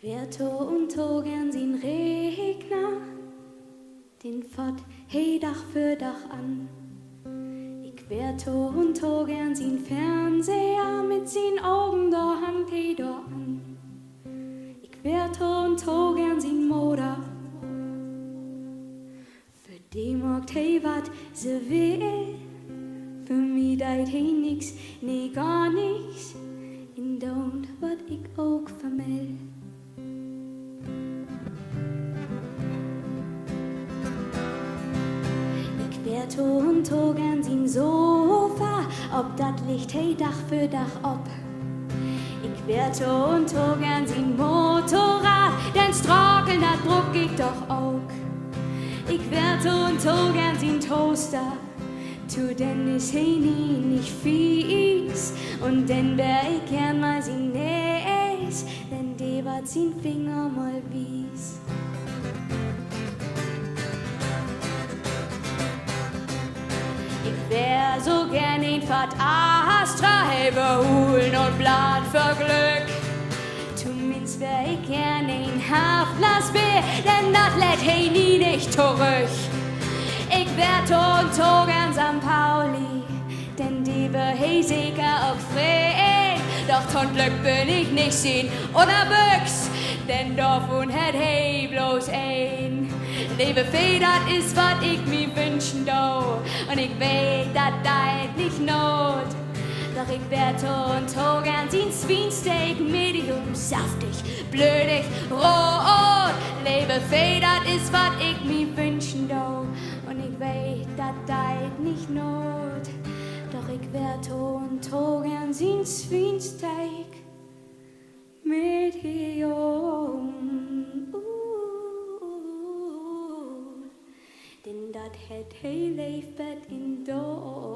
Wer to und to gern sin Regner, den fort hey Dach für Dach an. Ich wär to und to gern sin Fernseher mit sin Augen da hand hey da an. Ich wär to und to gern sin Moder, für die mogt hey wat se will. Für mich deit hey nix, nee gar nix, in don't wat ich auch vermell. Ich wär to und to gern sin Sofa, ob dat Licht hey Dach für Dach ob. Ich wär to und to gern sin Motorrad, denn Strokeln dat druck ich doch auch. Ich wär to und to gern sin Toaster, tu denn is hey nie nicht fies, und denn wär ich gern mal sin Näs, denn de wat sin Finger mal wies. Ich wär so gern in Fahrt Astra, hey beholen und Blatt für Glück. Zumindest wär ich gern in Haflers B, denn dat lädt hey nie nicht zurück. Ich wär to und to gern St. Pauli, denn die wär hey sicher auch frei. Doch ton Glück bin ich nicht sehen oder Büchs, denn davon hätt hey bloß ein. Lebe fee, dat is wat ich mir wünschen do, und ich weet, dat deit nicht not. Doch ich wär to und to gern sin Sweensteak, medium, saftig, blödig, rot. Lebe fee, dat is wat ich mir wünschen do, und ich weet, dat deit nicht not. Doch ich wär to und to gern sin Sweensteak, medium. Denn dat het hey leefbed in do.